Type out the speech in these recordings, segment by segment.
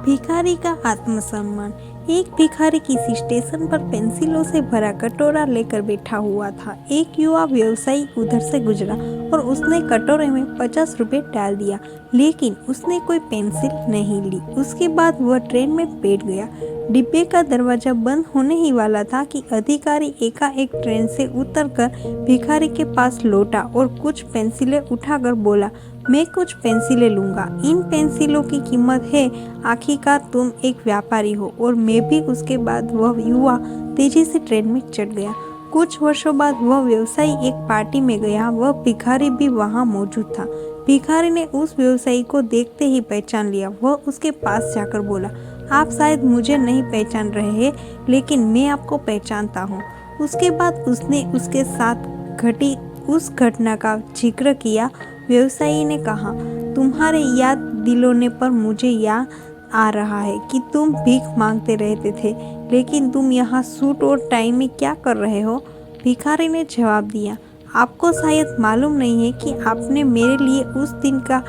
भिखारी का आत्मसम्मान। एक भिखारी किसी स्टेशन पर पेंसिलों से भरा कटोरा लेकर बैठा हुआ था। एक युवा व्यवसायी उधर से गुजरा और उसने कटोरे में 50 रुपए डाल दिया, लेकिन उसने कोई पेंसिल नहीं ली। उसके बाद वह ट्रेन में बैठ गया। डिब्बे का दरवाजा बंद होने ही वाला था कि अधिकारी एकाएक ट्रेन से उतरकर भिखारी के पास लौटा और कुछ पेंसिलें उठाकर बोला, मैं कुछ पेंसिलें लूंगा। इन पेंसिलों की कीमत है। आखिरकार तुम एक व्यापारी हो और मैं भी। उसके बाद वह युवा तेजी से ट्रेन में चढ़ गया। कुछ वर्षों बाद वह व्यवसायी एक पार्टी में गया। वह भिखारी भी वहां मौजूद था। भिखारी ने उस व्यवसायी को देखते ही पहचान लिया। वह उसके पास जाकर बोला, आप शायद मुझे नहीं पहचान रहे हैं, लेकिन मैं आपको पहचानता हूँ। उसके बाद उसने उसके साथ घटी उस घटना का जिक्र किया। व्यवसायी ने कहा, तुम्हारे याद दिलाने पर मुझे याद आ रहा है कि तुम भीख मांगते रहते थे, लेकिन तुम यहाँ सूट और टाई में क्या कर रहे हो? भिखारी ने जवाब दिया, आपको शायद मालूम नहीं है कि आपने मेरे लिए उस दिन का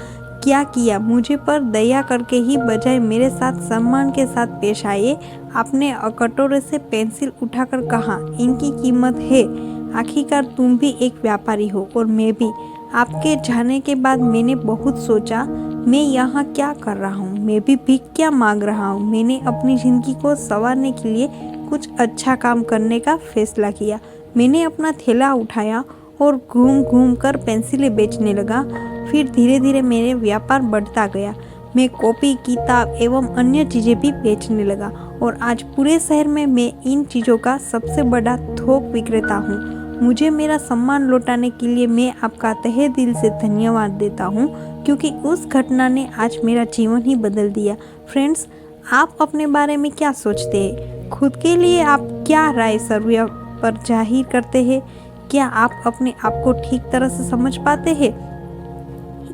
क्या किया। मुझे पर दया करके ही बजाय मेरे साथ सम्मान के साथ पेश आए। आपने कटोरे से पेंसिल उठाकर कहा, इनकी कीमत है। आखिरकार तुम भी एक व्यापारी हो और मैं भी। आपके जाने के बाद मैंने बहुत सोचा, मैं यहाँ क्या कर रहा हूँ? मैं भी भीख क्या मांग रहा हूँ? मैंने अपनी ज़िंदगी को संवारने के लिए कुछ अच्छा काम करने का फैसला किया। मैंने अपना थैला उठाया और घूम घूम कर पेंसिलें बेचने लगा। फिर धीरे धीरे मेरे व्यापार बढ़ता गया। मैं कॉपी, किताब एवं अन्य चीज़ें भी बेचने लगा और आज पूरे शहर में मैं इन चीज़ों का सबसे बड़ा थोक विक्रेता हूँ। मुझे मेरा सम्मान लौटाने के लिए मैं आपका तहे दिल से धन्यवाद देता हूँ, क्योंकि उस घटना ने आज मेरा जीवन ही बदल दिया। फ्रेंड्स, आप अपने बारे में क्या सोचते हैं? खुद के लिए आप क्या राय सर्वे पर जाहिर करते हैं? क्या आप अपने आप को ठीक तरह से समझ पाते हैं?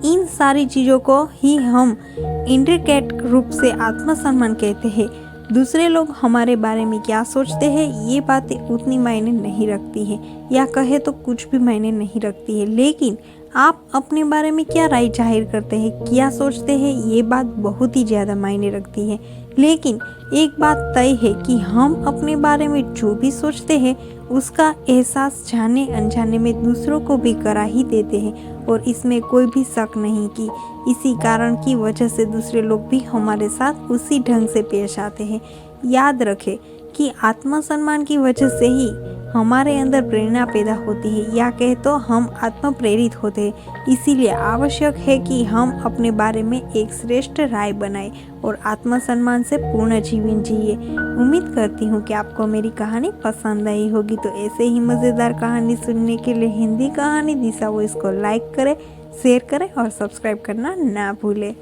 इन सारी चीज़ों को ही हम इंट्रिकेट रूप से आत्मसम्मान कहते हैं। दूसरे लोग हमारे बारे में क्या सोचते हैं, ये बातें उतनी मायने नहीं रखती हैं, या कहे तो कुछ भी मायने नहीं रखती है। लेकिन आप अपने बारे में क्या राय जाहिर करते हैं, क्या सोचते हैं, ये बात बहुत ही ज़्यादा मायने रखती है। लेकिन एक बात तय है कि हम अपने बारे में जो भी सोचते हैं, उसका एहसास जाने अनजाने में दूसरों को भी करा ही देते हैं, और इसमें कोई भी शक नहीं कि इसी कारण की वजह से दूसरे लोग भी हमारे साथ उसी ढंग से पेश आते हैं। याद रखें कि आत्मसम्मान की वजह से ही हमारे अंदर प्रेरणा पैदा होती है, या कहे तो हम आत्म प्रेरित होते हैं। इसीलिए आवश्यक है कि हम अपने बारे में एक श्रेष्ठ राय बनाएं और आत्मसम्मान से पूर्ण जीवन जिए। उम्मीद करती हूँ कि आपको मेरी कहानी पसंद आई होगी। तो ऐसे ही मज़ेदार कहानी सुनने के लिए हिंदी कहानी दिशा वॉइस को लाइक करें, शेयर करें और सब्सक्राइब करना ना भूलें।